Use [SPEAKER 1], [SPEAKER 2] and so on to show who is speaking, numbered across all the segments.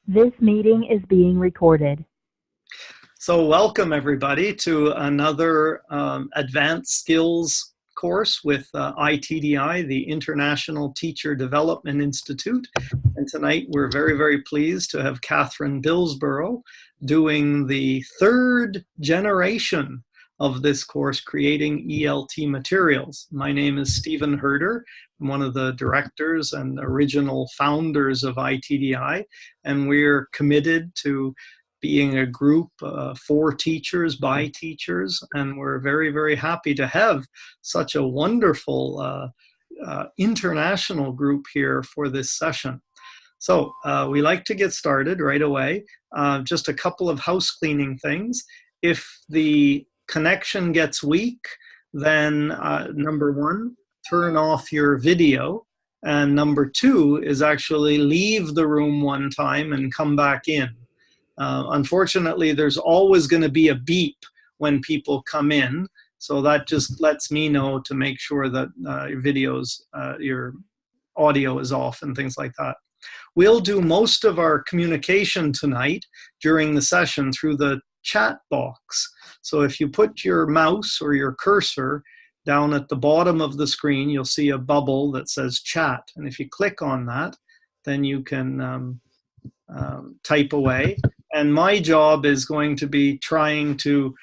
[SPEAKER 1] This meeting is being recorded.
[SPEAKER 2] So welcome everybody to another advanced skills course with iTDi, the International Teacher Development Institute. And tonight we're very, very pleased to have Katherine Bilsborough doing the third generation of this course, Creating ELT Materials. My name is Stephen Herder. I'm one of the directors and original founders of iTDi, and we're committed to being a group for teachers, by teachers, and we're very, very happy to have such a wonderful international group here for this session. So we like to get started right away. Just a couple of house cleaning things. If the connection gets weak, then number one, turn off your video. And number two is actually leave the room one time and come back in. Unfortunately, there's always going to be a beep when people come in, so that just lets me know to make sure that your audio is off and things like that. We'll do most of our communication tonight during the session through the chat box. So if you put your mouse or your cursor down at the bottom of the screen, you'll see a bubble that says chat. And if you click on that, then you can type away. And my job is going to be trying to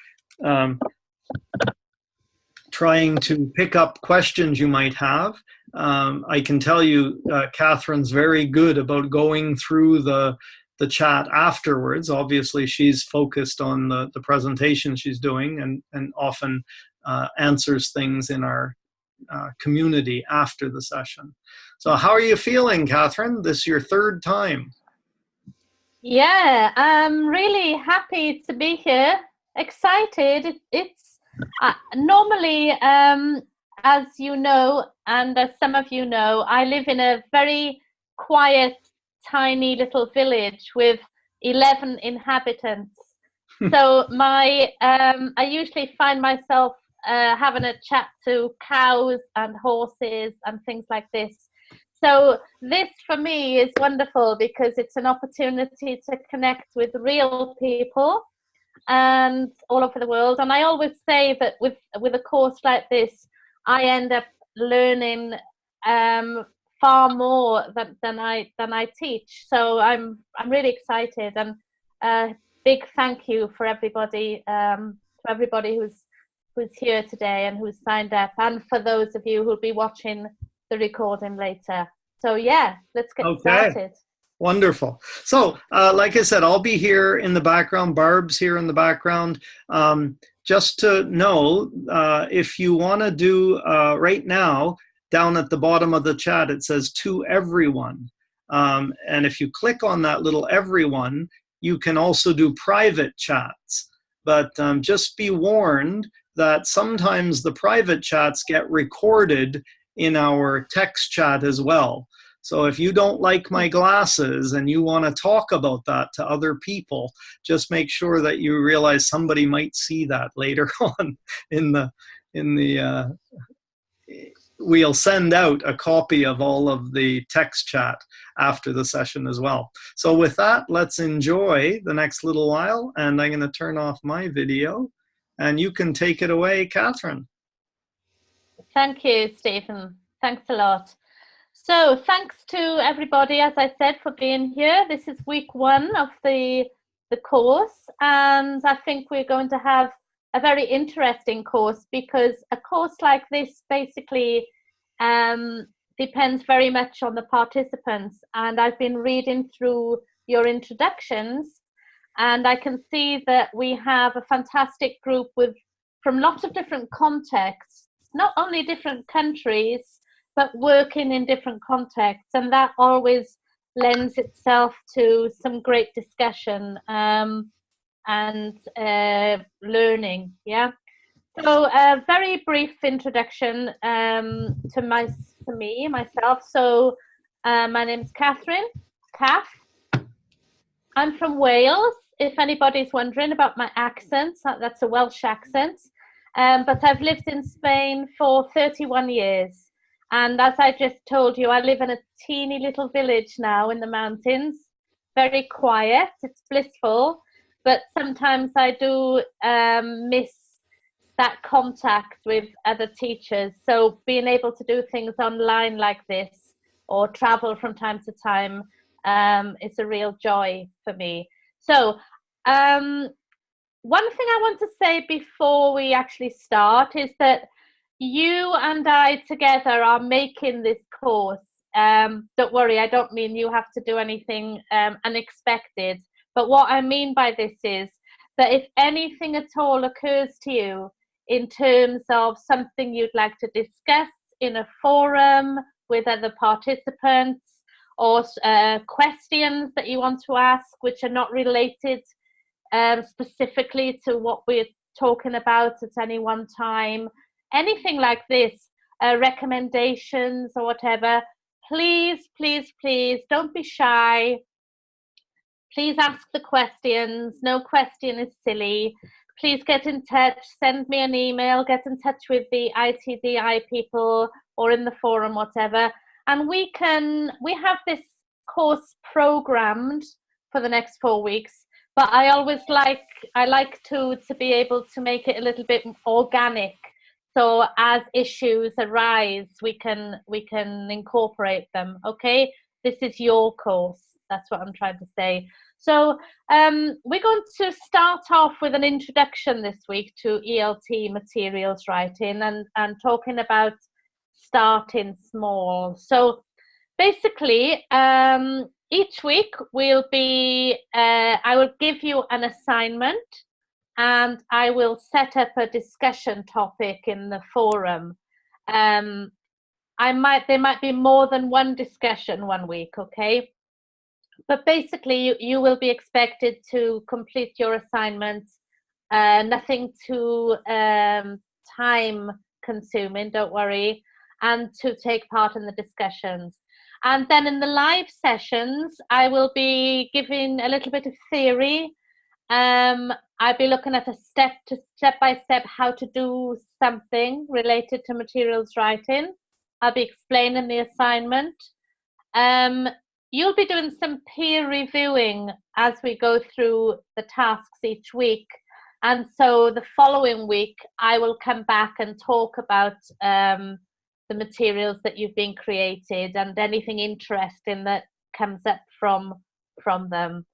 [SPEAKER 2] pick up questions you might have. I can tell you Katherine's very good about going through the chat afterwards. Obviously, she's focused on the presentation she's doing and often answers things in our community after the session. So how are you feeling, Katherine? This is your third time.
[SPEAKER 3] Yeah, I'm really happy to be here. Excited. It's normally, as you know, and as some of you know, I live in a very quiet, tiny little village with 11 inhabitants. So I usually find myself having a chat to cows and horses and things like this. So this for me is wonderful because it's an opportunity to connect with real people and all over the world. And I always say that with a course like this, I end up learning far more than I teach. So I'm really excited, and big thank you for everybody who's here today and who's signed up, and for those of you who'll be watching the recording later. So yeah, let's get started.
[SPEAKER 2] Wonderful. So like I said, I'll be here in the background. Barb's here in the background. Just to know, if you want to do right now, down at the bottom of the chat, it says to everyone. And if you click on that little everyone, you can also do private chats. But just be warned that sometimes the private chats get recorded in our text chat as well. So if you don't like my glasses and you want to talk about that to other people, just make sure that you realize somebody might see that later on we'll send out a copy of all of the text chat after the session as well. So with that, let's enjoy the next little while, and I'm going to turn off my video and you can take it away, Katherine.
[SPEAKER 3] Thank you, Stephen. Thanks a lot. So thanks to everybody, as I said, for being here. This is week one of the course, and I think we're going to have a very interesting course, because a course like this basically depends very much on the participants. And I've been reading through your introductions, and I can see that we have a fantastic group from lots of different contexts, not only different countries, but working in different contexts, and that always lends itself to some great discussion and learning. Yeah. So a very brief introduction to myself. So my name's Katherine, Kath. I'm from Wales. If anybody's wondering about my accent, that's a Welsh accent. But I've lived in Spain for 31 years. And as I just told you, I live in a teeny little village now in the mountains. very quiet. It's blissful, but sometimes I do miss that contact with other teachers. So being able to do things online like this or travel from time to time is a real joy for me. So one thing I want to say before we actually start is that you and I together are making this course. Don't worry, I don't mean you have to do anything unexpected. But what I mean by this is that if anything at all occurs to you in terms of something you'd like to discuss in a forum with other participants, or questions that you want to ask which are not related specifically to what we're talking about at any one time, anything like this, recommendations or whatever, please, please, please don't be shy. Please ask the questions. No question is silly. Please get in touch, send me an email, get in touch with the iTDi people or in the forum, whatever. And we have this course programmed for the next 4 weeks, but I always like to be able to make it a little bit organic. So as issues arise, we can incorporate them. Okay, this is your course. That's what I'm trying to say. So we're going to start off with an introduction this week to ELT materials writing and talking about starting small. So basically, each week I will give you an assignment and I will set up a discussion topic in the forum. There might be more than one discussion one week, okay? But basically, you will be expected to complete your assignments. Nothing too time consuming, don't worry, and to take part in the discussions. And then in the live sessions, I will be giving a little bit of theory. I'll be looking at a step by step how to do something related to materials writing. I'll be explaining the assignment. You'll be doing some peer reviewing as we go through the tasks each week. And so the following week, I will come back and talk about the materials that you've been created and anything interesting that comes up from them.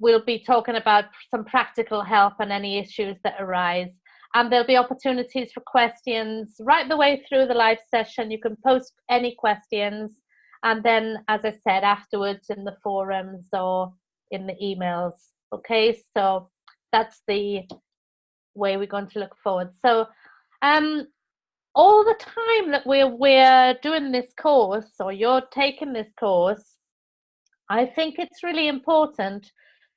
[SPEAKER 3] We'll be talking about some practical help and any issues that arise. And there'll be opportunities for questions right the way through the live session. You can post any questions. And then, as I said, afterwards in the forums or in the emails. Okay, so that's the way we're going to look forward. So all the time that we're doing this course, or you're taking this course, I think it's really important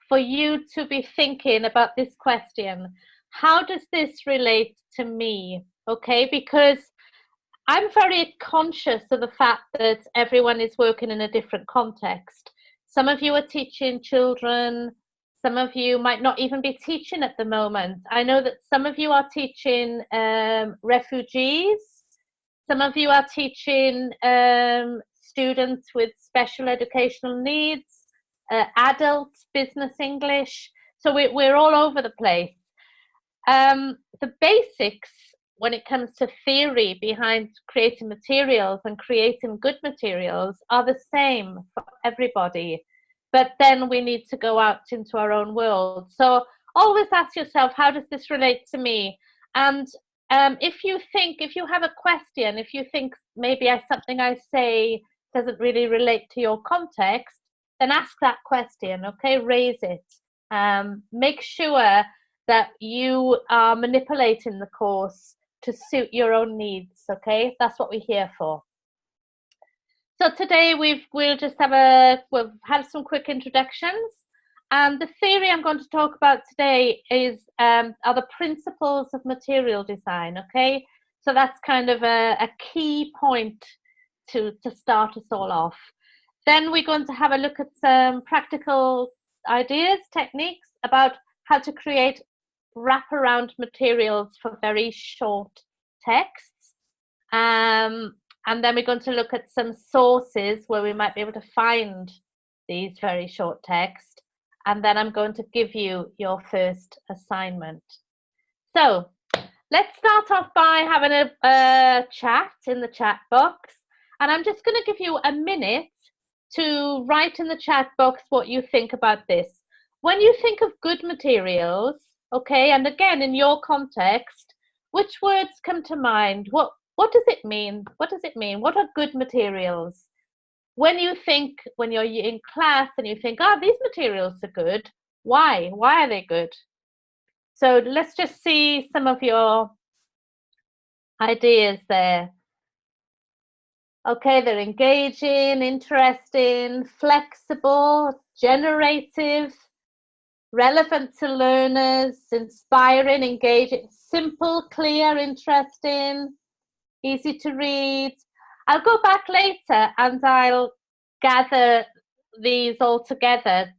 [SPEAKER 3] for you to be thinking about this question. How does this relate to me? Okay, because I'm very conscious of the fact that everyone is working in a different context. Some of you are teaching children. Some of you might not even be teaching at the moment. I know that some of you are teaching refugees. Some of you are teaching students with special educational needs, adults, business English. So we're all over the place. The basics when it comes to theory behind creating materials and creating good materials are the same for everybody. But then we need to go out into our own world. So always ask yourself, how does this relate to me? And if you have a question, if you think maybe something I say doesn't really relate to your context, then ask that question, okay? Raise it. Make sure that you are manipulating the course to suit your own needs, okay? That's what we're here for. So today we'll have some quick introductions, and the theory I'm going to talk about today are the principles of material design, okay? So that's kind of a key point to start us all off. Then we're going to have a look at some practical ideas, techniques about how to create wraparound materials for very short texts. And then we're going to look at some sources where we might be able to find these very short texts, and then I'm going to give you your first assignment. So let's start off by having a chat in the chat box, and I'm just going to give you a minute to write in the chat box what you think about this. When you think of good materials, okay, and again in your context, which words come to mind? What does it mean? What does it mean? What are good materials? When you think, when you're in class and you think, oh, these materials are good, why? Why are they good? So let's just see some of your ideas there. Okay, they're engaging, interesting, flexible, generative, relevant to learners, inspiring, engaging, simple, clear, interesting, easy to read. I'll go back later and I'll gather these all together.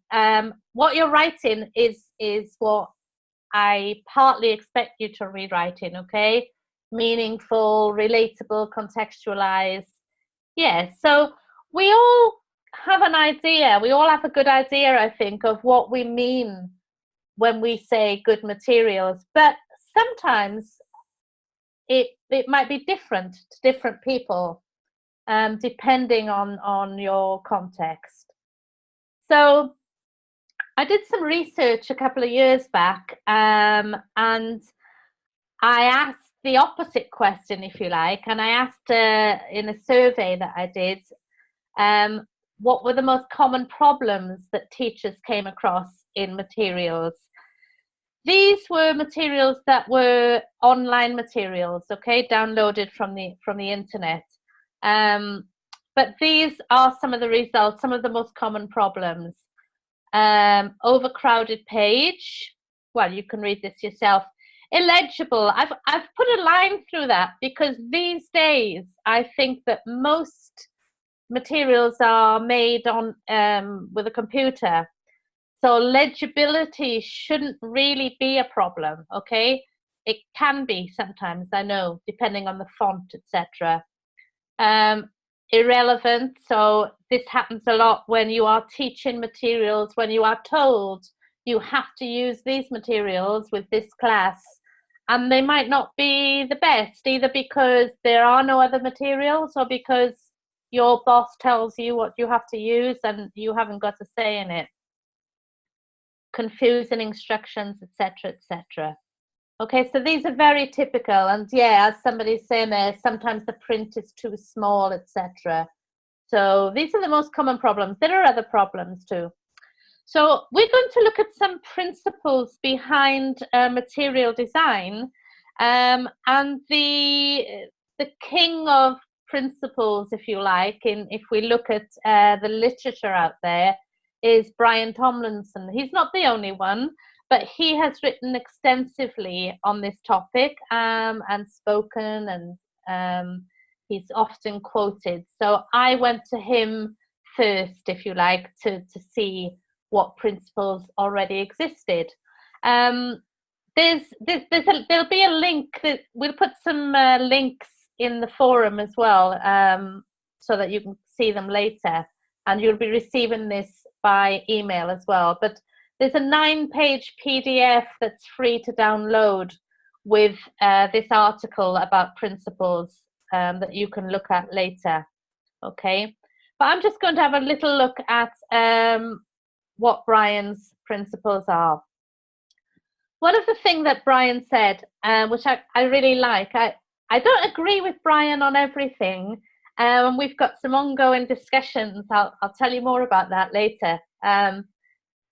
[SPEAKER 3] What you're writing is what I partly expect you to rewrite in, okay? Meaningful, relatable, contextualized. Yeah, so we all have an idea. We all have a good idea, I think, of what we mean when we say good materials. But sometimes it might be different to different people, depending on your context. So I did some research a couple of years back, and I asked the opposite question, if you like, and I asked in a survey that I did, what were the most common problems that teachers came across in materials. These were materials that were online materials, okay, downloaded from the internet. But these are some of the results, some of the most common problems. Overcrowded page. Well, you can read this yourself. Illegible. I've put a line through that because these days I think that most materials are made on with a computer, so legibility shouldn't really be a problem. Okay, it can be sometimes, I know, depending on the font, etc. Irrelevant. So this happens a lot when you are teaching materials, when you are told you have to use these materials with this class, and they might not be the best, either because there are no other materials or because your boss tells you what you have to use and you haven't got a say in it. Confusing instructions, etc., etc. Okay, so these are very typical, and yeah, as somebody's saying there, sometimes the print is too small, etc. So these are the most common problems. There are other problems too. So we're going to look at some principles behind material design, and the king of principles, if you like, if we look at the literature out there, is Brian Tomlinson. He's not the only one, but he has written extensively on this topic and spoken, and he's often quoted. So I went to him first, if you like, to see what principles already existed. There'll be a link that we'll put some links in the forum as well, so that you can see them later, and you'll be receiving this by email as well. But there's a 9-page PDF that's free to download with this article about principles that you can look at later. Okay, but I'm just going to have a little look at what Brian's principles are. One of the things that Brian said, which I really like, I don't agree with Brian on everything, and we've got some ongoing discussions. I'll tell you more about that later,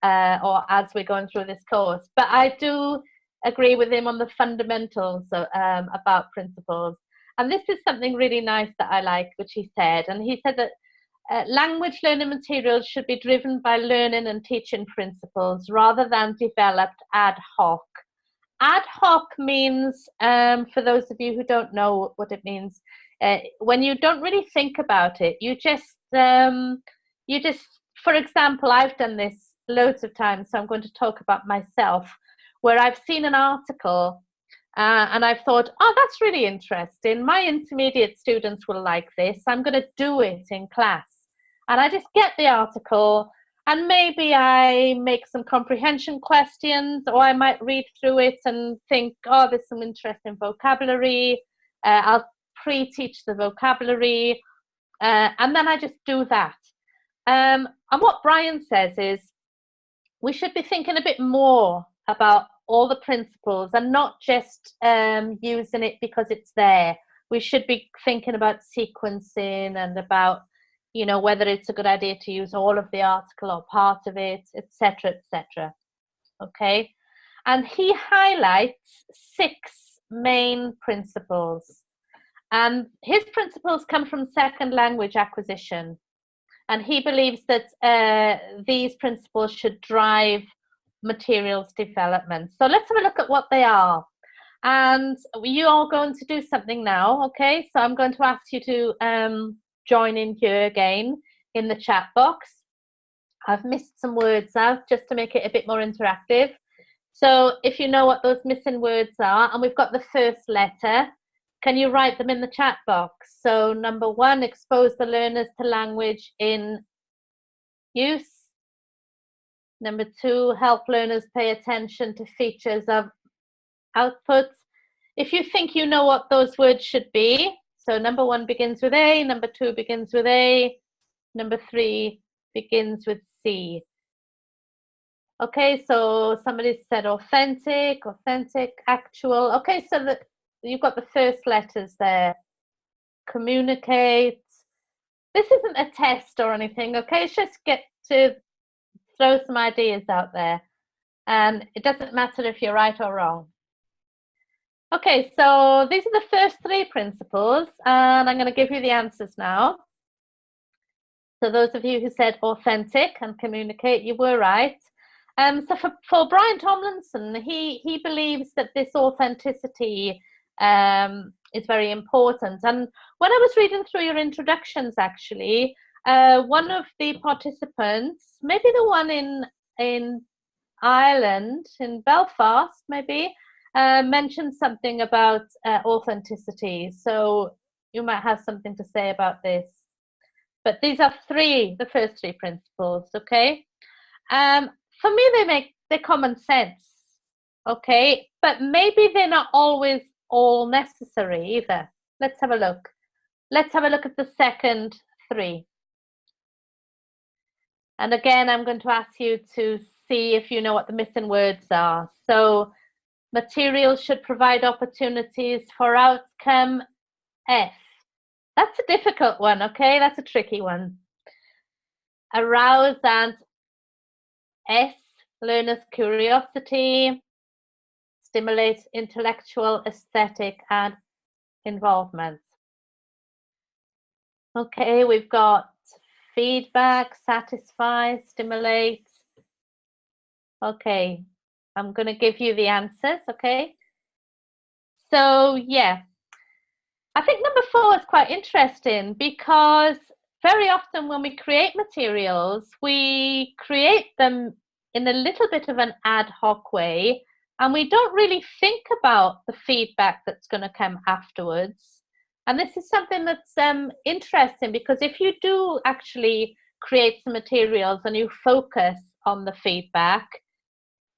[SPEAKER 3] or as we're going through this course. But I do agree with him on the fundamentals about principles. And this is something really nice that I like, which he said. And he said that language learning materials should be driven by learning and teaching principles rather than developed ad hoc. Ad hoc means, for those of you who don't know what it means, when you don't really think about it, you just, for example, I've done this loads of times, so I'm going to talk about myself, where I've seen an article and I've thought, oh, that's really interesting. My intermediate students will like this. I'm going to do it in class. And I just get the article, And maybe I make some comprehension questions, or I might read through it and think, oh, there's some interesting vocabulary. I'll pre-teach the vocabulary, and then I just do that. And what Brian says is we should be thinking a bit more about all the principles and not just using it because it's there. We should be thinking about sequencing and about, you know, whether it's a good idea to use all of the article or part of it, etc., etc. Okay, and he highlights 6 main principles, and his principles come from second language acquisition, and he believes that these principles should drive materials development. So let's have a look at what they are. And you are going to do something now, okay? So I'm going to ask you to join in here again in the chat box. I've missed some words out just to make it a bit more interactive. So if you know what those missing words are, and we've got the first letter, can you write them in the chat box? So number 1, expose the learners to language in use. Number 2, help learners pay attention to features of output. If you think you know what those words should be, so number 1 begins with A, number 2 begins with A, number 3 begins with C. Okay, so somebody said authentic, actual. Okay, so you've got the first letters there. Communicate. This isn't a test or anything, okay? It's just get to throw some ideas out there. And it doesn't matter if you're right or wrong. Okay, so these are the first 3 principles, and I'm going to give you the answers now. So those of you who said authentic and communicate, you were right. So for Brian Tomlinson, he believes that this authenticity is very important. And when I was reading through your introductions, actually, one of the participants, maybe the one in Ireland, in Belfast, maybe, mentioned something about authenticity. So you might have something to say about this. But these are the first 3 principles, okay? For me, they're common sense, okay? But maybe they're not always all necessary either. Let's have a look. Let's have a look at the second 3. And again, I'm going to ask you to see if you know what the missing words are. So materials should provide opportunities for outcome F. That's a difficult one, okay? That's a tricky one. Arouse and S, learners' curiosity, stimulate intellectual, aesthetic, and involvement. Okay, we've got feedback, satisfy, stimulate. Okay, I'm going to give you the answers, okay? So, yeah. I think number 4 is quite interesting because very often when we create materials, we create them in a little bit of an ad hoc way, and we don't really think about the feedback that's going to come afterwards. And this is something that's interesting, because if you do actually create some materials and you focus on the feedback,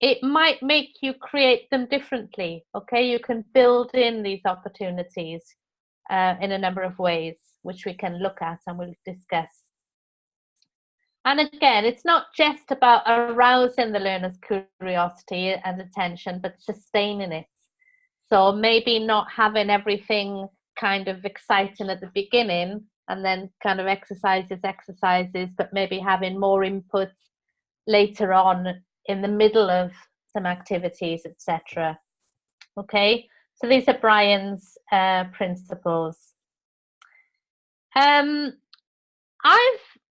[SPEAKER 3] it might make you create them differently, okay? You can build in these opportunities in a number of ways, which we can look at and we'll discuss. And again, it's not just about arousing the learner's curiosity and attention, but sustaining it. So maybe not having everything kind of exciting at the beginning and then kind of exercises, but maybe having more inputs later on in the middle of some activities, etc. Okay, so these are Brian's principles.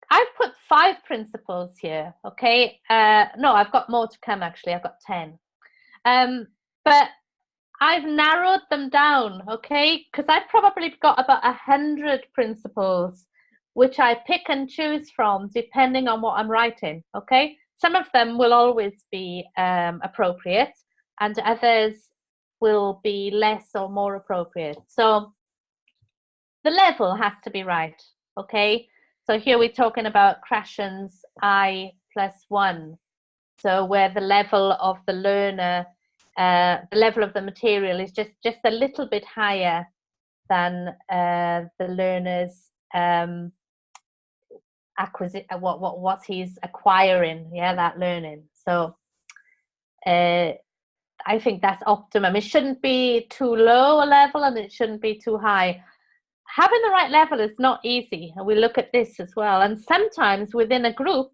[SPEAKER 3] I've put 5 principles here, okay? No, I've got more to come, actually. I've got 10. But I've narrowed them down, okay? Because I've probably got about 100 principles, which I pick and choose from depending on what I'm writing, okay? Some of them will always be appropriate, and others will be less or more appropriate. So the level has to be right, okay? So here we're talking about Krashen's I +1. So where the level of the learner, the level of the material is just a little bit higher than the learner's what he's acquiring, that learning. So I think that's optimum. It shouldn't be too low a level and it shouldn't be too high. Having the right level is not easy, and we look at this as well. And sometimes within a group,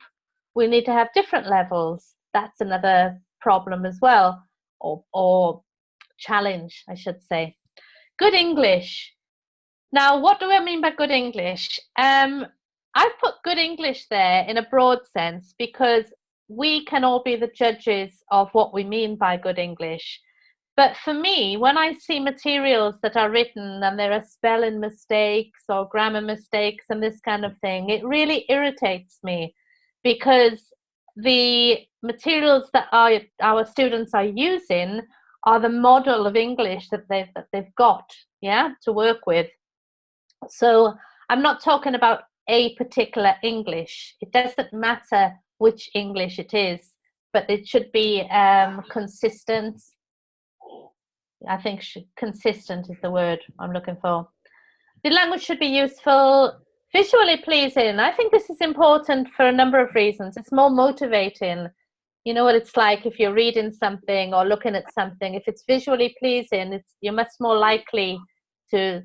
[SPEAKER 3] we need to have different levels. That's another problem as well, or challenge, I should say. Good English. Now, what do I mean by good English? I've put good English there in a broad sense because we can all be the judges of what we mean by good English. But for me, when I see materials that are written and there are spelling mistakes or grammar mistakes and this kind of thing, it really irritates me, because the materials that our students are using are the model of English that they've got, to work with. So I'm not talking about a particular English. It doesn't matter which English it is, but it should be consistent. I think consistent is the word I'm looking for. The language should be useful, visually pleasing. I think this is important for a number of reasons. It's more motivating. You know what it's like if you're reading something or looking at something. If it's visually pleasing, you're much more likely to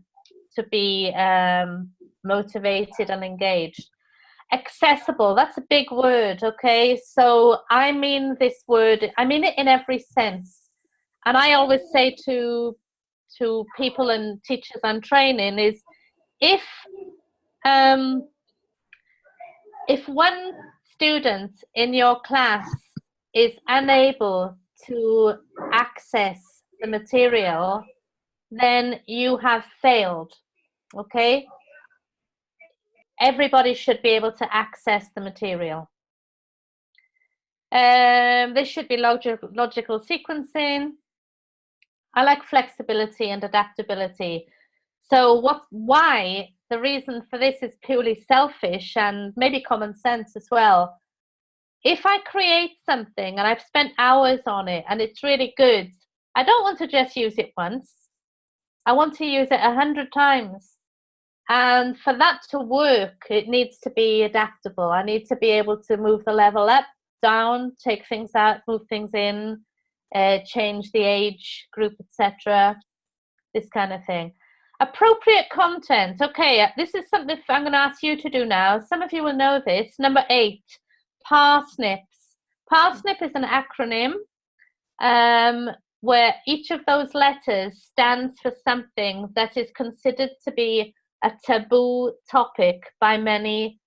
[SPEAKER 3] be motivated and engaged. Accessible, that's a big word, okay? So I mean this word, I mean it in every sense. And I always say to people and teachers I'm training is, if one student in your class is unable to access the material, then you have failed, okay? Everybody should be able to access the material. There should be logical sequencing. I like flexibility and adaptability. So why? The reason for this is purely selfish and maybe common sense as well. If I create something and I've spent hours on it and it's really good, I don't want to just use it once. I want to use it 100 times. And for that to work, it needs to be adaptable. I need to be able to move the level up, down, take things out, move things in, change the age group, etc. This kind of thing. Appropriate content. Okay, this is something I'm going to ask you to do now. Some of you will know this. Number 8, parsnips. Parsnip is an acronym where each of those letters stands for something that is considered to be a taboo topic by many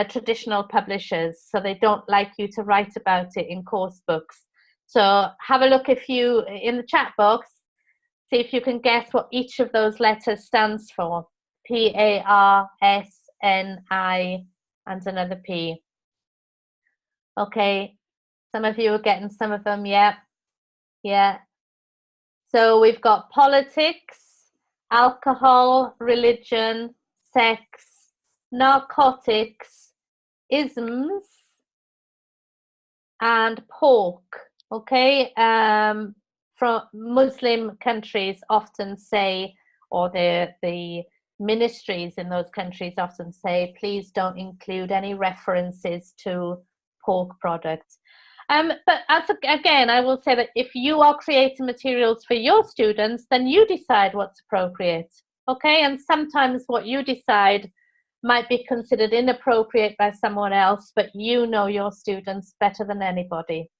[SPEAKER 3] traditional publishers. So they don't like you to write about it in course books. So have a look in the chat box, see if you can guess what each of those letters stands for. P-A-R-S-N-I and another P. Okay, some of you are getting some of them, yeah. So we've got politics, alcohol, religion, sex, narcotics, isms, and pork. Okay, from Muslim countries often say, or the ministries in those countries often say, please don't include any references to pork products. But again, I will say that if you are creating materials for your students, then you decide what's appropriate. Okay, and sometimes what you decide might be considered inappropriate by someone else, but you know your students better than anybody.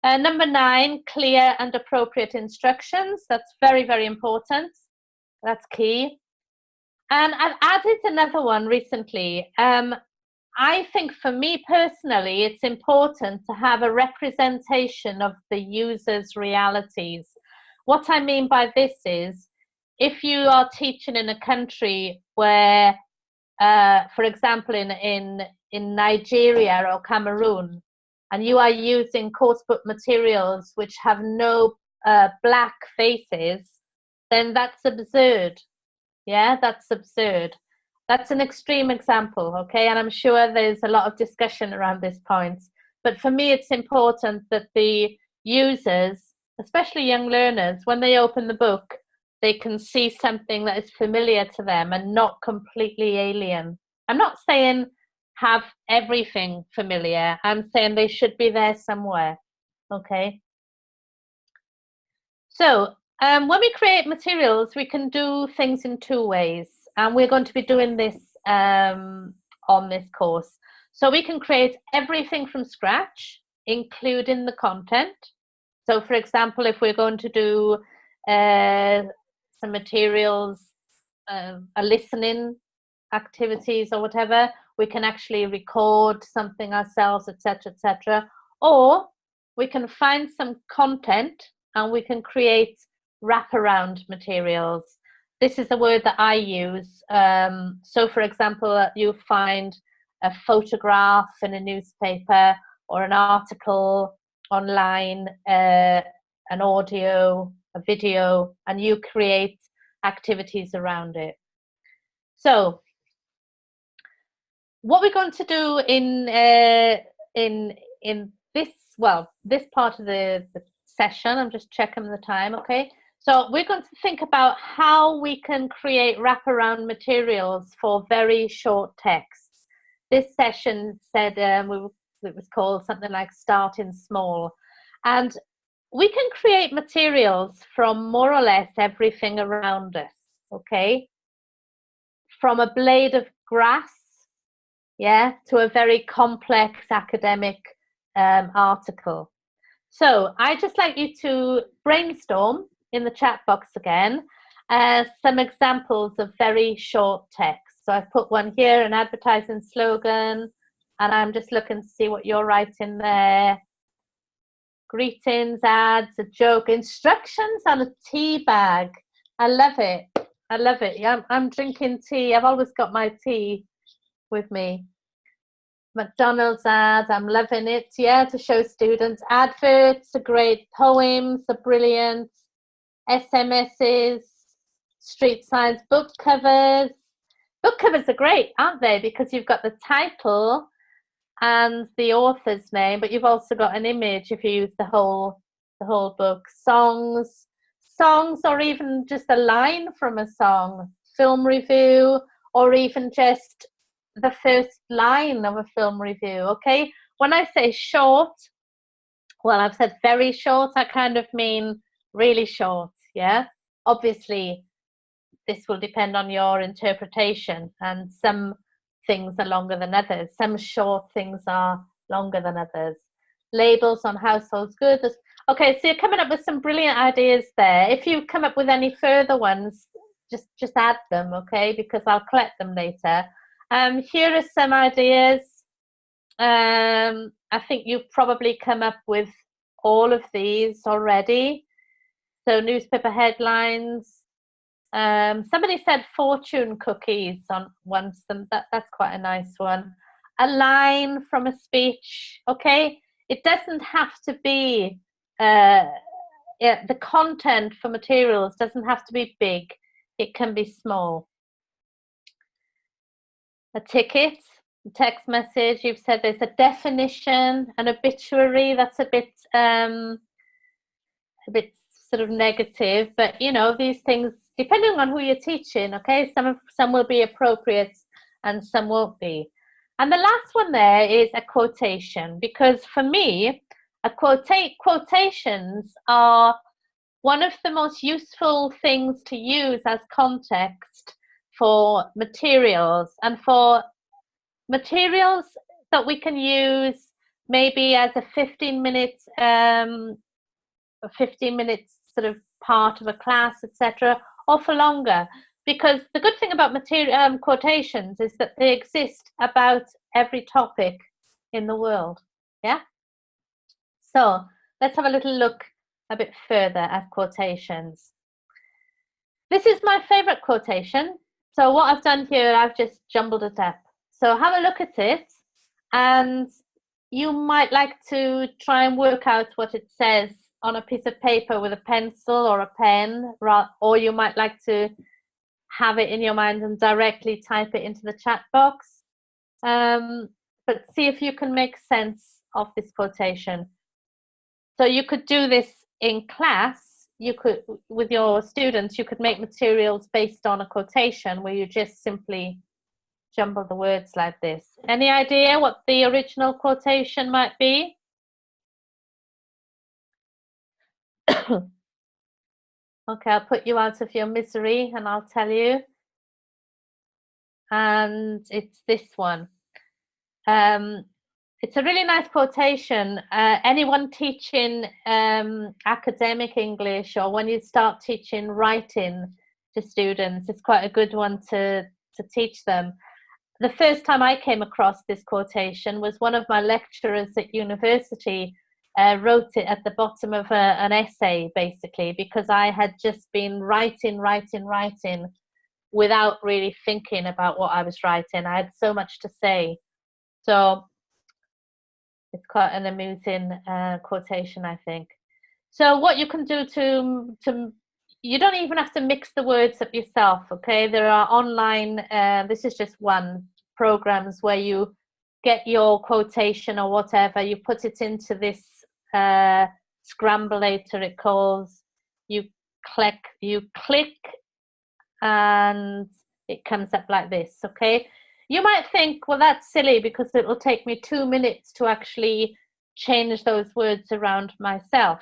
[SPEAKER 3] Number 9, clear and appropriate instructions. That's very, very important. That's key. And I've added another one recently. I think for me personally, it's important to have a representation of the user's realities. What I mean by this is, if you are teaching in a country where, for example, in Nigeria or Cameroon, and you are using coursebook materials which have no black faces, then that's absurd. Yeah, that's absurd. That's an extreme example, okay? And I'm sure there's a lot of discussion around this point. But for me, it's important that the users, especially young learners, when they open the book, they can see something that is familiar to them and not completely alien. I'm not saying have everything familiar. I'm saying they should be there somewhere, okay? So when we create materials, we can do things in two ways. And we're going to be doing this on this course. So we can create everything from scratch, including the content. So for example, if we're going to do some materials, a listening activities or whatever, we can actually record something ourselves, etc., etc. Or we can find some content and we can create wraparound materials. This is a word that I use. So for example, you find a photograph in a newspaper or an article online, an audio, a video, and you create activities around it. So what we're going to do in this, well, this part of the session, I'm just checking the time, okay? So we're going to think about how we can create wraparound materials for very short text. This session said it was called something like starting small. And we can create materials from more or less everything around us, okay? From a blade of grass, yeah, to a very complex academic article. So I'd just like you to brainstorm in the chat box again some examples of very short text. So I've put one here, an advertising slogan, and I'm just looking to see what you're writing there. Greetings, ads, a joke, instructions on a tea bag. I love it. I love it. Yeah, I'm drinking tea. I've always got my tea with me. McDonald's ads, I'm loving it. Yeah, to show students. Adverts are great. Poems are brilliant. SMSs, street signs, book covers. Book covers are great, aren't they? Because you've got the title and the author's name, but you've also got an image if you use the whole book. Songs, or even just a line from a song. Film review, or even just the first line of a film review, okay? When I say short, well, I've said very short, I kind of mean really short, yeah? Obviously, this will depend on your interpretation, and some things are longer than others. Some short things are longer than others. Labels on household goods. Okay, so you're coming up with some brilliant ideas there. If you come up with any further ones, just add them, okay? Because I'll collect them later. Here are some ideas. I think you've probably come up with all of these already. So newspaper headlines. Somebody said fortune cookies on once, and that's quite a nice one. A line from a speech, okay? It doesn't have to be, the content for materials doesn't have to be big. It can be small. A ticket, a text message, you've said there's a definition, an obituary, that's a bit sort of negative, but you know, these things, depending on who you're teaching, okay, some will be appropriate and some won't be. And the last one there is a quotation, because for me, quotations are one of the most useful things to use as context for materials, and for materials that we can use maybe as a 15-minute sort of part of a class, etc., or for longer. Because the good thing about quotations is that they exist about every topic in the world. Yeah. So let's have a little look a bit further at quotations. This is my favorite quotation. So what I've done here, I've just jumbled it up. So have a look at it, and you might like to try and work out what it says on a piece of paper with a pencil or a pen, or you might like to have it in your mind and directly type it into the chat box. But see if you can make sense of this quotation. So you could do this in class. You could, with your students, you could make materials based on a quotation where you just simply jumble the words like this. Any idea what the original quotation might be? Okay, I'll put you out of your misery and I'll tell you. And it's this one. It's a really nice quotation. Anyone teaching academic English, or when you start teaching writing to students, it's quite a good one to teach them. The first time I came across this quotation was one of my lecturers at university wrote it at the bottom of an essay, basically, because I had just been writing without really thinking about what I was writing. I had so much to say. So it's quite an amusing quotation, I think. So what you can do to you don't even have to mix the words up yourself, okay? There are online, this is just one, programs where you get your quotation or whatever, you put it into this Scrambleator, it calls. You click and it comes up like this, okay? You might think, well, that's silly because it will take me 2 minutes to actually change those words around myself.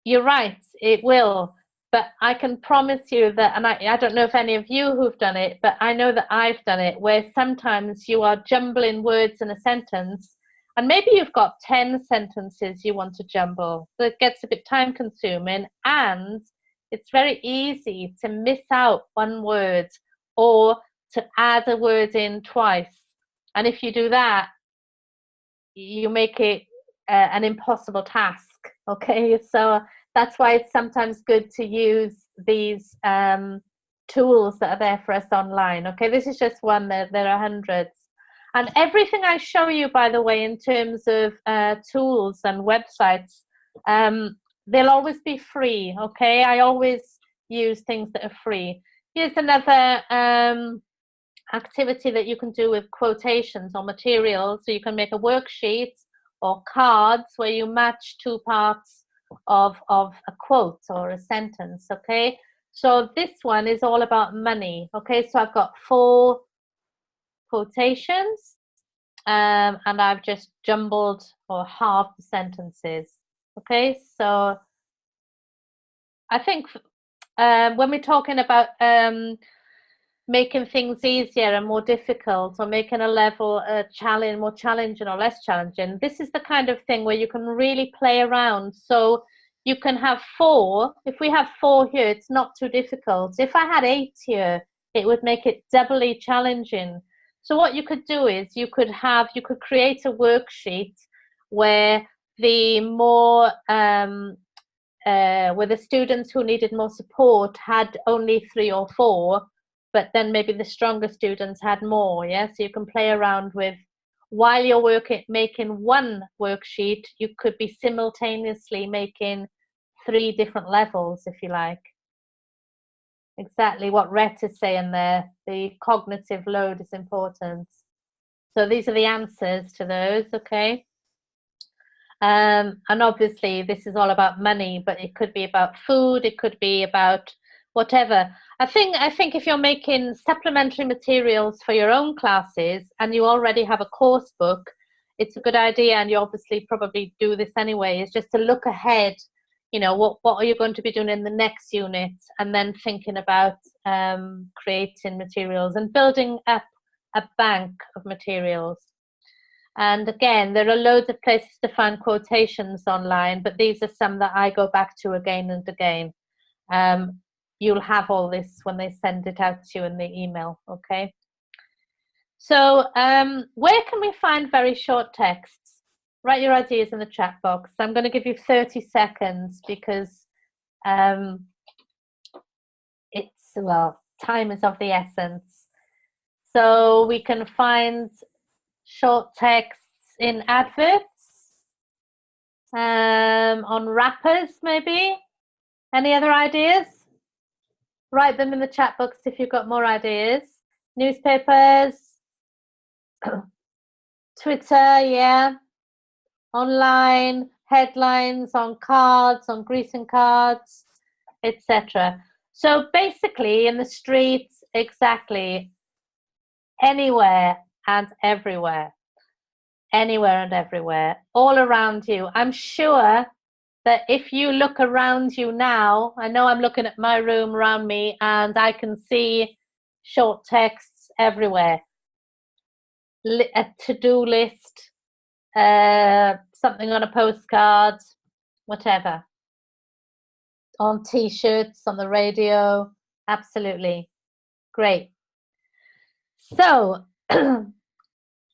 [SPEAKER 3] You're right, it will. But I can promise you that, and I don't know if any of you who've done it, but I know that I've done it, where sometimes you are jumbling words in a sentence, and maybe you've got 10 sentences you want to jumble. So it gets a bit time consuming, and it's very easy to miss out one word or to add a word in twice. And if you do that, you make it an impossible task, okay? So that's why it's sometimes good to use these tools that are there for us online, okay? This is just one, there are hundreds. And everything I show you, by the way, in terms of tools and websites, they'll always be free, okay? I always use things that are free. Here's another activity that you can do with quotations or materials. So you can make a worksheet or cards where you match two parts of a quote or a sentence, okay? So this one is all about money, okay? So I've got 4 quotations and I've just jumbled or halved the sentences, okay? So I think when we're talking about making things easier and more difficult, or making a level more challenging or less challenging, this is the kind of thing where you can really play around. So you can have 4. If we have 4 here, it's not too difficult. If I had 8 here, it would make it doubly challenging. So what you could do is you could create a worksheet where the more where the students who needed more support had only 3 or 4, but then maybe the stronger students had more, yeah? So you can play around with, while you're making one worksheet, you could be simultaneously making 3 different levels, if you like. Exactly what Rhett is saying there, the cognitive load is important. So these are the answers to those, okay? And obviously this is all about money, but it could be about food, it could be about whatever. I think if you're making supplementary materials for your own classes and you already have a course book, it's a good idea, and you obviously probably do this anyway, is just to look ahead, you know, what are you going to be doing in the next unit, and then thinking about creating materials and building up a bank of materials. And again, there are loads of places to find quotations online, but these are some that I go back to again and again. You'll have all this when they send it out to you in the email, okay? So where can we find very short texts? Write your ideas in the chat box. I'm going to give you 30 seconds because time is of the essence. So we can find short texts in adverts, on wrappers maybe. Any other ideas? write them in the chat box if you've got more ideas. Newspapers, Twitter, yeah, online, headlines on cards, on greeting cards, etc. So basically in the streets, exactly, anywhere and everywhere. Anywhere and everywhere, all around you. I'm sure that if you look around you now, I know I'm looking at my room around me and I can see short texts everywhere. A to-do list, something on a postcard, whatever. On t-shirts, on the radio, absolutely. Great. So,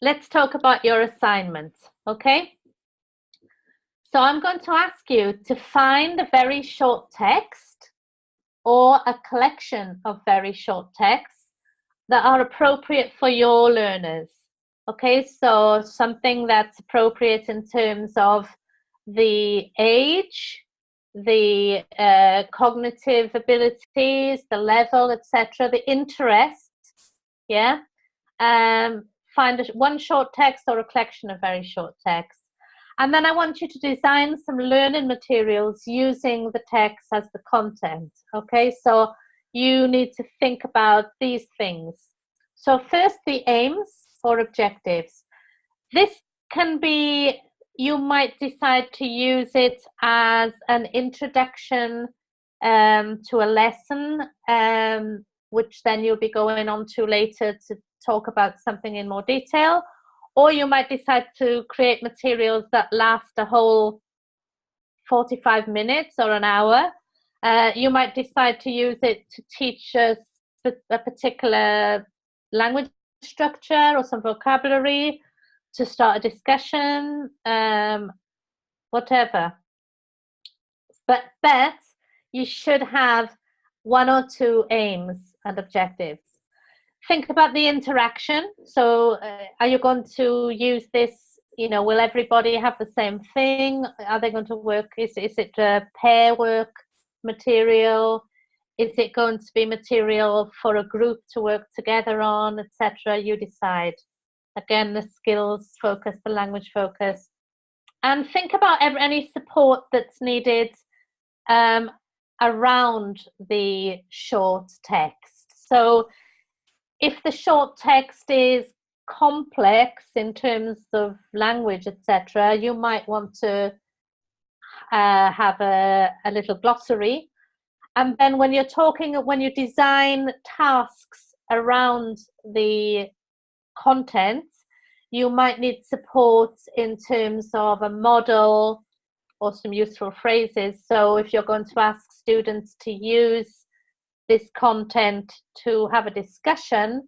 [SPEAKER 3] let's talk about your assignment, okay? So I'm going to ask you to find a very short text or a collection of very short texts that are appropriate for your learners. Okay, so something that's appropriate in terms of the age, the cognitive abilities, the level, etc., the interest, yeah? Find one short text or a collection of very short texts. And then I want you to design some learning materials using the text as the content. Okay, so you need to think about these things. So first, the aims or objectives. This can be, you might decide to use it as an introduction to a lesson, which then you'll be going on to later to talk about something in more detail. Or you might decide to create materials that last a whole 45 minutes or an hour. You might decide to use it to teach us a particular language structure or some vocabulary, to start a discussion, whatever. But you should have one or two aims and objectives. Think about the interaction. So are you going to use this, you know, will everybody have the same thing? Are they going to work? Is it a pair work material? Is it going to be material for a group to work together on, etc.? You decide. Again, the skills focus, the language focus. And think about any support that's needed around the short text. So if the short text is complex in terms of language, etc., you might want to have a little glossary. And then when you design tasks around the content, you might need support in terms of a model or some useful phrases. So if you're going to ask students to use this content to have a discussion,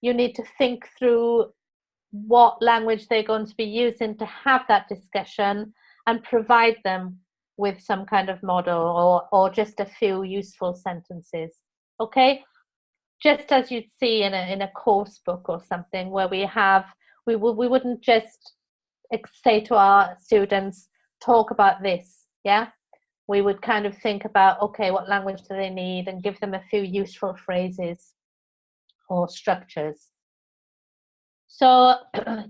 [SPEAKER 3] you need to think through what language they're going to be using to have that discussion and provide them with some kind of model or just a few useful sentences. Okay, just as you'd see in a course book or something, where we wouldn't just say to our students, talk about this, yeah? We would kind of think about, okay, what language do they need, and give them a few useful phrases or structures. So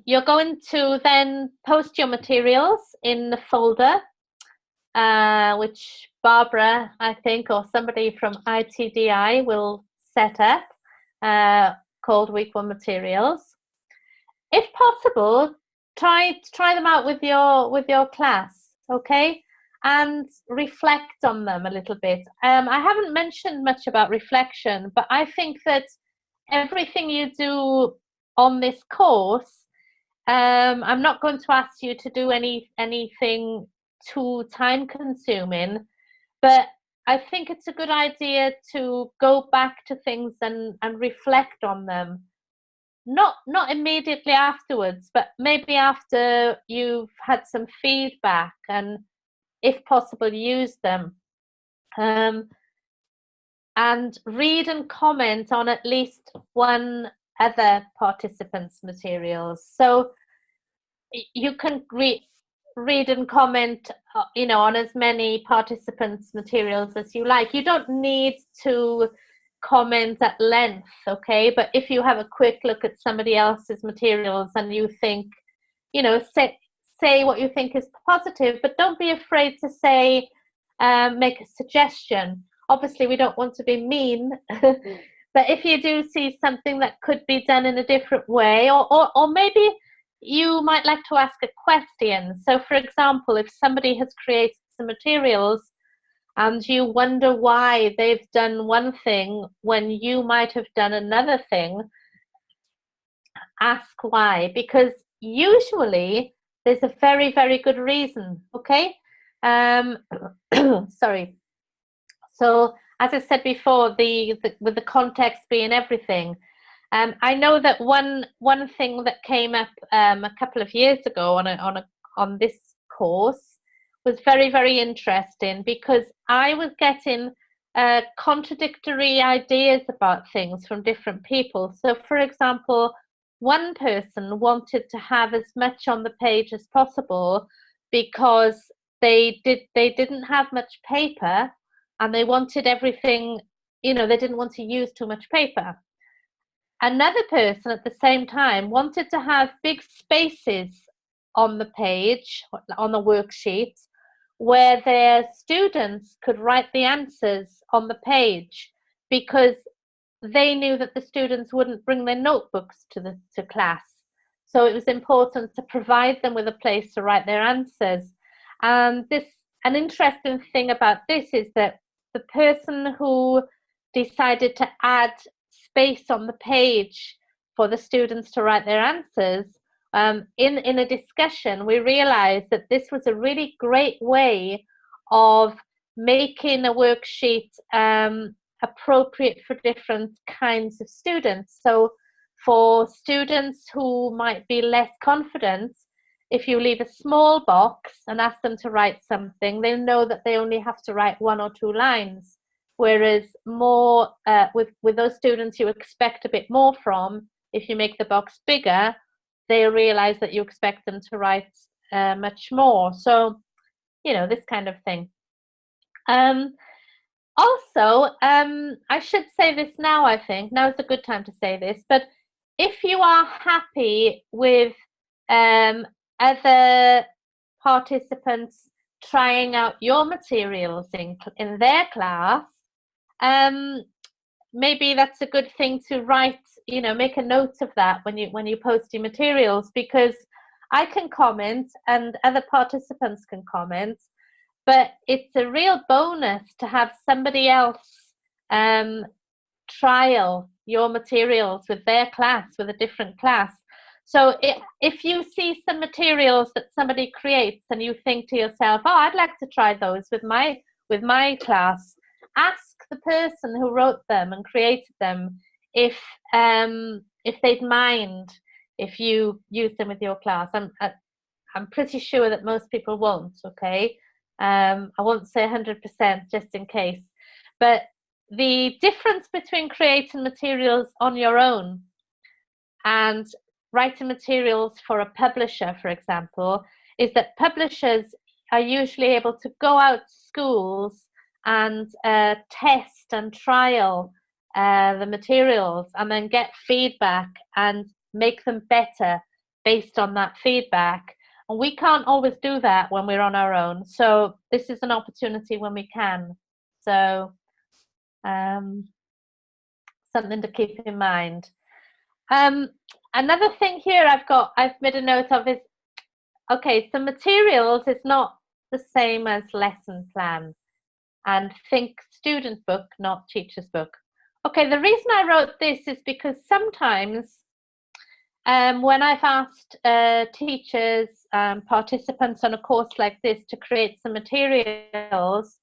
[SPEAKER 3] you're going to then post your materials in the folder, which Barbara, I think, or somebody from iTDi will set up, called Week 1 Materials. If possible, try them out with your class, okay? And reflect on them a little bit. I haven't mentioned much about reflection, but I think that everything you do on this course, I'm not going to ask you to do anything too time consuming, but I think it's a good idea to go back to things and reflect on them. Not immediately afterwards, but maybe after you've had some feedback, and if possible, use them. And read and comment on at least one other participant's materials. So you can read and comment, you know, on as many participants' materials as you like. You don't need to comment at length, okay? But if you have a quick look at somebody else's materials and you think, you know, say what you think is positive, but don't be afraid to say, make a suggestion. Obviously, we don't want to be mean, but if you do see something that could be done in a different way, or maybe you might like to ask a question. So, for example, if somebody has created some materials and you wonder why they've done one thing when you might have done another thing, ask why, because usually there's a very, very good reason, okay? Sorry. So, as I said before, with the context being everything, I know that one thing that came up a couple of years ago on this course was very, very interesting, because I was getting contradictory ideas about things from different people. So, for example, one person wanted to have as much on the page as possible because they didn't have much paper, and they wanted everything, you know, they didn't want to use too much paper. Another person at the same time wanted to have big spaces on the page, on the worksheet, where their students could write the answers on the page, because they knew that the students wouldn't bring their notebooks to class. So it was important to provide them with a place to write their answers. And an interesting thing about this is that the person who decided to add space on the page for the students to write their answers, in a discussion, we realized that this was a really great way of making a worksheet appropriate for different kinds of students. So for students who might be less confident, if you leave a small box and ask them to write something, they know that they only have to write 1 or 2 lines. Whereas more with those students you expect a bit more from, if you make the box bigger, they realize that you expect them to write much more. So, you know, this kind of thing. Also, I should say this now, I think. Now is a good time to say this. But if you are happy with other participants trying out your materials in their class, maybe that's a good thing to write, you know, make a note of that when you post your materials, because I can comment and other participants can comment, but it's a real bonus to have somebody else trial your materials with their class, with a different class. So if you see some materials that somebody creates and you think to yourself, oh, I'd like to try those with my class, ask the person who wrote them and created them if they'd mind if you use them with your class. I'm pretty sure that most people won't, okay? I won't say 100% just in case. But the difference between creating materials on your own and writing materials for a publisher, for example, is that publishers are usually able to go out to schools and test and trial the materials and then get feedback and make them better based on that feedback. And we can't always do that when we're on our own. So this is an opportunity when we can. So something to keep in mind. Another thing here I've made a note of is, okay, so materials is not the same as lesson plan, and think student book, not teacher's book. Okay, the reason I wrote this is because sometimes when I've asked teachers, participants on a course like this to create some materials,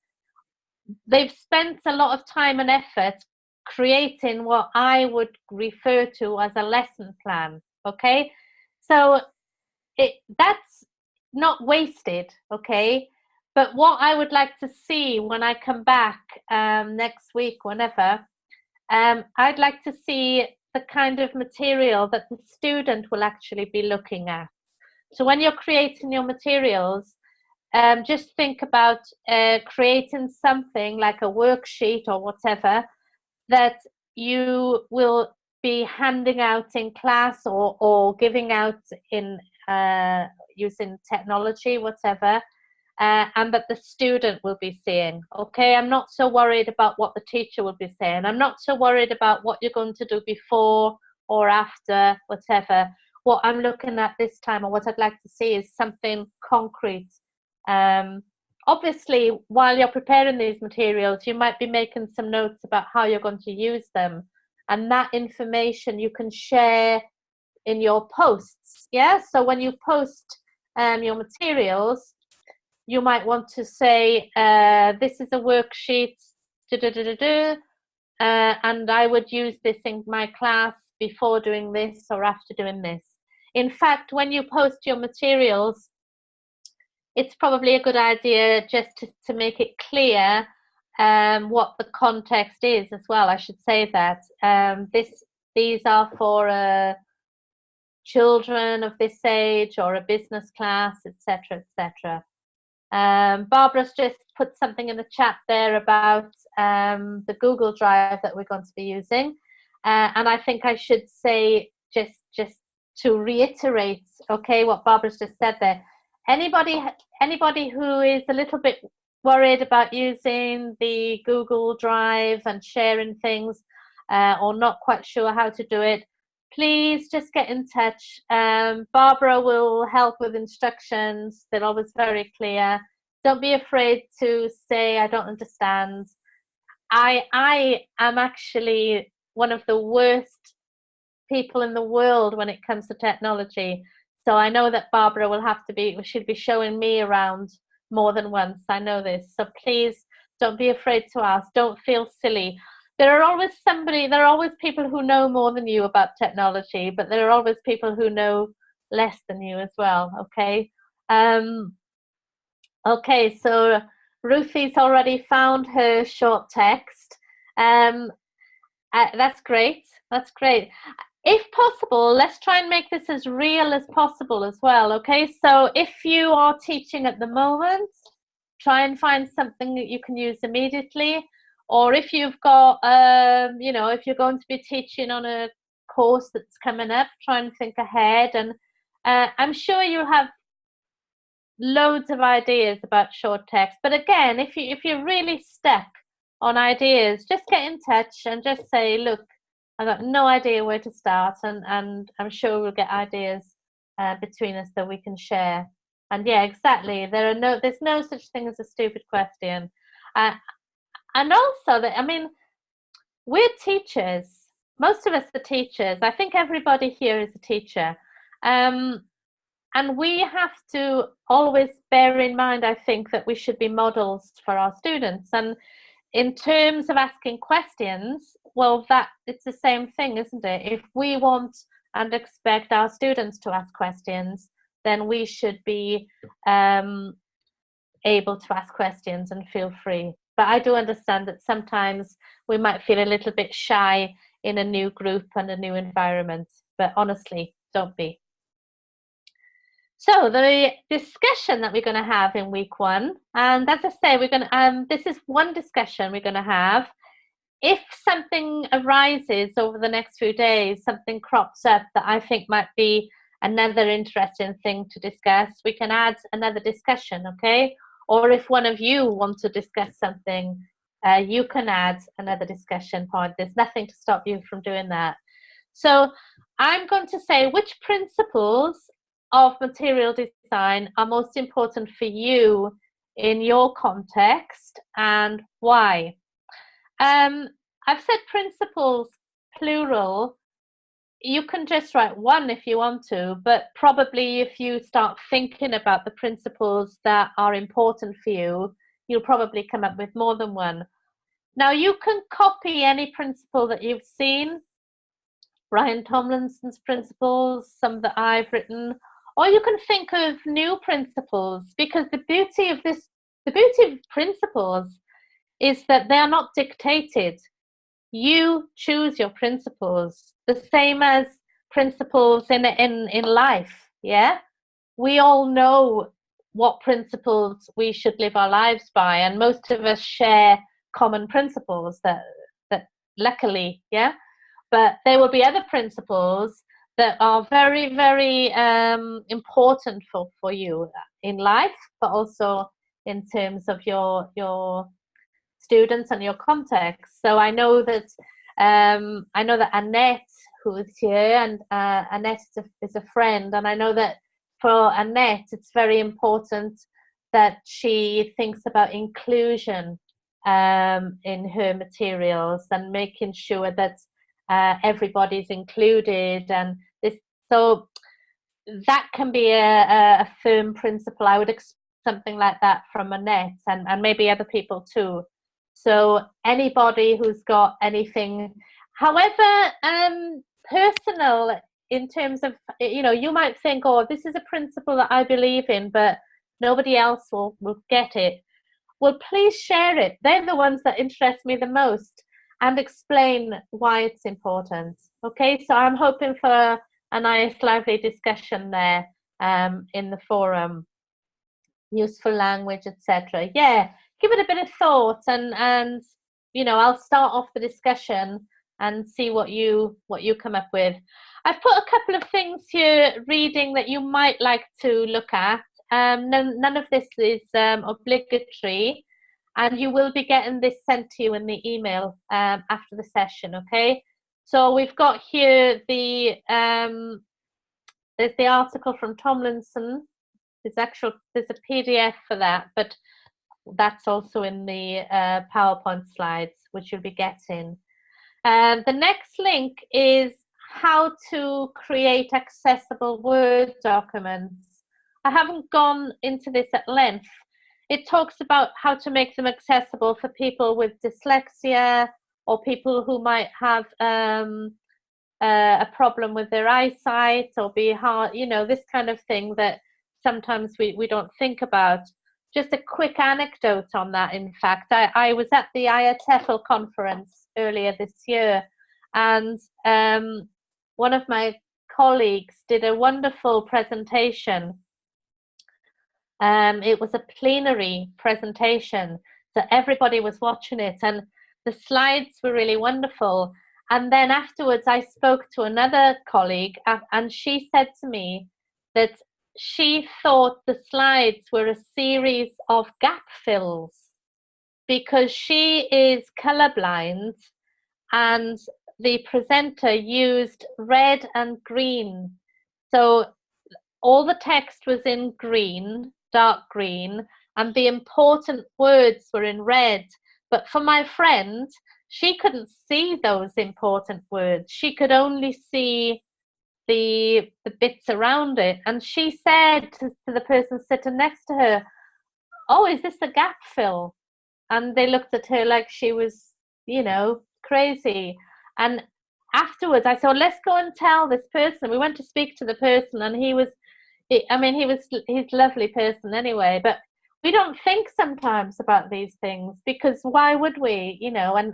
[SPEAKER 3] they've spent a lot of time and effort creating what I would refer to as a lesson plan, okay? So that's not wasted, okay? But what I would like to see when I come back next week, whenever, I'd like to see the kind of material that the student will actually be looking at. So when you're creating your materials, just think about creating something like a worksheet or whatever that you will be handing out in class or giving out in using technology, whatever, and that the student will be seeing. Okay, I'm not so worried about what the teacher will be saying. I'm not so worried about what you're going to do before or after, whatever. What I'm looking at this time, or what I'd like to see, is something concrete. Obviously, while you're preparing these materials, you might be making some notes about how you're going to use them, and that information you can share in your posts. Yeah, so when you post your materials, you might want to say, this is a worksheet, and I would use this in my class before doing this or after doing this. In fact, when you post your materials, it's probably a good idea just to make it clear what the context is as well. I should say that these are for children of this age or a business class, etc., etc. Barbara's just put something in the chat there about the Google Drive that we're going to be using, and I think I should say, just to reiterate, okay, what Barbara's just said there. Anybody who is a little bit worried about using the Google Drive and sharing things, or not quite sure how to do it, please just get in touch. Barbara will help with instructions. They're always very clear. Don't be afraid to say, I don't understand. I am actually one of the worst people in the world when it comes to technology. So I know that Barbara should be showing me around more than once. I know this. So please don't be afraid to ask. Don't feel silly. There are always people who know more than you about technology, but there are always people who know less than you as well. Okay. Okay, so Ruthie's already found her short text. That's great. That's great. If possible, let's try and make this as real as possible as well. Okay, so if you are teaching at the moment, try and find something that you can use immediately. Or if you've got, if you're going to be teaching on a course that's coming up, try and think ahead. And I'm sure you have loads of ideas about short text. But again, if you're really stuck on ideas, just get in touch and just say, look, I've got no idea where to start, and I'm sure we'll get ideas between us that we can share. And yeah, exactly. There's no such thing as a stupid question. And also, we're teachers. Most of us are teachers. I think everybody here is a teacher. And we have to always bear in mind, I think, that we should be models for our students. And in terms of asking questions, well, it's the same thing, isn't it? If we want and expect our students to ask questions, then we should be able to ask questions and feel free. But I do understand that sometimes we might feel a little bit shy in a new group and a new environment. But honestly, don't be. So the discussion that we're going to have in week 1, and as I say, we're going to this is one discussion we're going to have. If something arises over the next few days, something crops up that I think might be another interesting thing to discuss, we can add another discussion, okay? Or if one of you want to discuss something, you can add another discussion point. There's nothing to stop you from doing that. So I'm going to say which principles of material design are most important for you in your context and why. I've said principles plural. You can just write one if you want to, but probably if you start thinking about the principles that are important for you, you'll probably come up with more than one. Now you can copy any principle that you've seen, Brian Tomlinson's principles, some that I've written, or you can think of new principles, because the beauty of principles is that they are not dictated. You choose your principles, the same as principles in life. Yeah, we all know what principles we should live our lives by, and most of us share common principles that luckily, yeah. But there will be other principles that are very, very important for you in life, but also in terms of your students and your context. So I know that Annette, who is here, and Annette is a friend, and I know that for Annette it's very important that she thinks about inclusion in her materials and making sure that everybody's included, and this, so that can be a firm principle. I would expect something like that from Annette, and maybe other people too. So anybody who's got anything, however personal, in terms of, you might think, oh, this is a principle that I believe in, but nobody else will get it. Well, please share it. They're the ones that interest me the most, and explain why it's important. Okay, so I'm hoping for a nice, lively discussion there in the forum. Useful language, etc. Yeah, give it a bit of thought, and I'll start off the discussion and see what you come up with. I've put a couple of things here, reading, that you might like to look at. None of this is obligatory, and you will be getting this sent to you in the email after the session. Okay, so we've got here there's the article from Tomlinson. There's a PDF for that, but that's also in the PowerPoint slides, which you'll be getting. The next link is how to create accessible Word documents. I haven't gone into this at length. It talks about how to make them accessible for people with dyslexia, or people who might have a problem with their eyesight, or be hard, this kind of thing that sometimes we don't think about. Just a quick anecdote on that. In fact, I was at the TEFL conference earlier this year, and one of my colleagues did a wonderful presentation. It was a plenary presentation, so everybody was watching it, and the slides were really wonderful. And then afterwards I spoke to another colleague, and she said to me that she thought the slides were a series of gap fills, because she is colorblind, and the presenter used red and green. So all the text was in green, dark green, and the important words were in red. But for my friend, she couldn't see those important words. She could only see the bits around it. And she said to the person sitting next to her, "Oh, is this a gap fill?" And they looked at her like she was, crazy. And afterwards I said, let's go and tell this person. We went to speak to the person, and he's a lovely person anyway, but we don't think sometimes about these things, because why would we,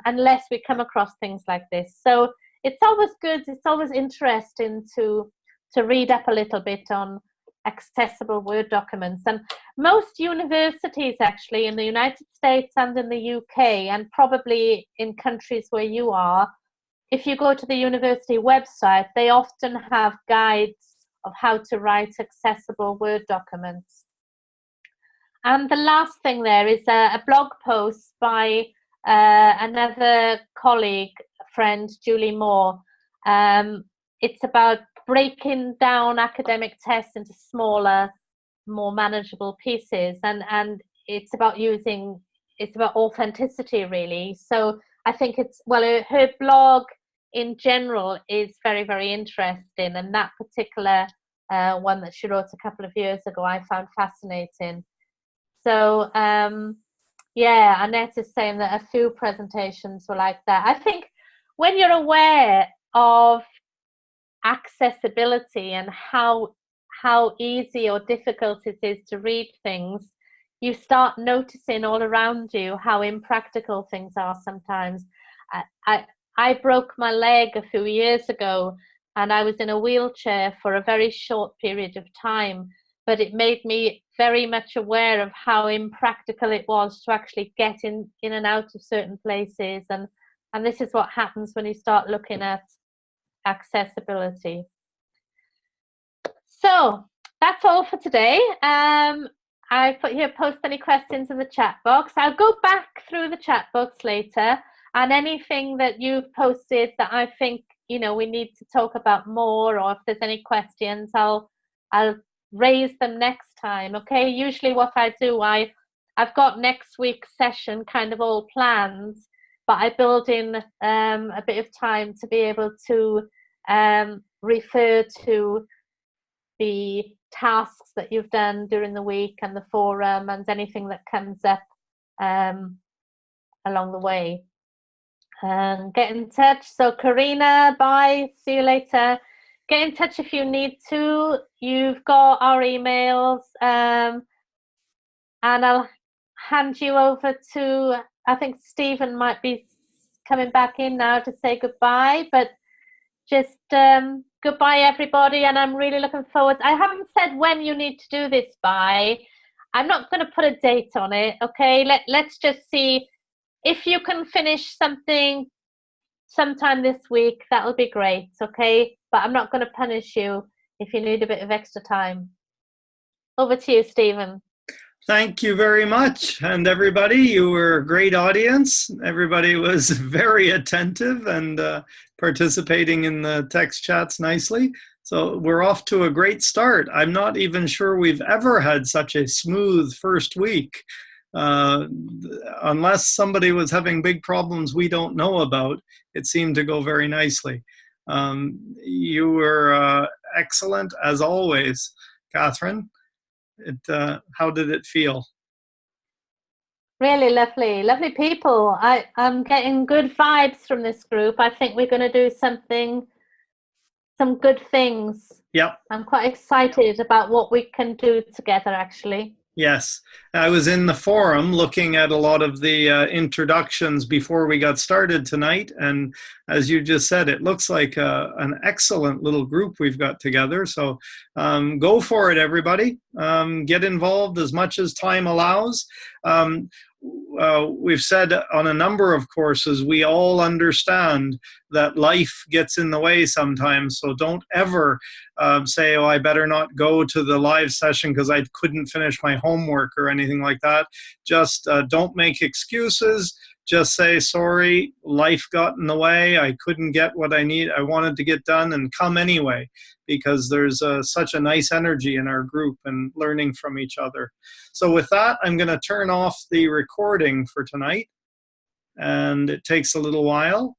[SPEAKER 3] unless we come across things like this. So it's always good, it's always interesting to read up a little bit on accessible Word documents. And most universities, actually, in the United States and in the UK, and probably in countries where you are, if you go to the university website, they often have guides of how to write accessible Word documents. And the last thing there is a blog post by another colleague, friend, Julie Moore. It's about breaking down academic tests into smaller, more manageable pieces, and it's about authenticity, really. So I think her blog in general is very, very interesting, and that particular one that she wrote a couple of years ago I found fascinating. So Annette is saying that a few presentations were like that. I think when you're aware of accessibility and how easy or difficult it is to read things, you start noticing all around you how impractical things are sometimes. I broke my leg a few years ago, and I was in a wheelchair for a very short period of time, but it made me very much aware of how impractical it was to actually get in and out of certain places, and And this is what happens when you start looking at accessibility. So that's all for today. I put here, post any questions in the chat box. I'll go back through the chat box later, and anything that you've posted that I think, you know, we need to talk about more, or if there's any questions, I'll raise them next time. Okay, usually what I do, I've got next week's session kind of all planned, but I build in a bit of time to be able to refer to the tasks that you've done during the week and the forum and anything that comes up along the way. And get in touch. So Karina, bye, see you later. Get in touch if you need to. You've got our emails, and I'll hand you over to, I think Stephen might be coming back in now to say goodbye, but just goodbye everybody, and I'm really looking forward. I haven't said when you need to do this by. I'm not going to put a date on it, okay? Let's just see if you can finish something sometime this week. That'll be great, okay? But I'm not going to punish you if you need a bit of extra time. Over to you, Stephen.
[SPEAKER 2] Thank you very much. And everybody, you were a great audience. Everybody was very attentive and participating in the text chats nicely. So we're off to a great start. I'm not even sure we've ever had such a smooth first week, unless somebody was having big problems we don't know about. It seemed to go very nicely. You were excellent as always, Katherine. How did it feel?
[SPEAKER 3] Really lovely, lovely people. I'm getting good vibes from this group. I think we're going to do some good things.
[SPEAKER 2] Yep.
[SPEAKER 3] I'm quite excited about what we can do together, actually.
[SPEAKER 2] Yes, I was in the forum looking at a lot of the introductions before we got started tonight, and as you just said, it looks like an excellent little group we've got together. So go for it, everybody. Get involved as much as time allows. We've said on a number of courses, we all understand that life gets in the way sometimes, so don't ever say, oh, I better not go to the live session because I couldn't finish my homework or anything like that. Just don't make excuses. Just say, sorry, life got in the way. I couldn't get what I wanted to get done, and come anyway, because there's such a nice energy in our group and learning from each other. So with that, I'm going to turn off the recording for tonight, and it takes a little while.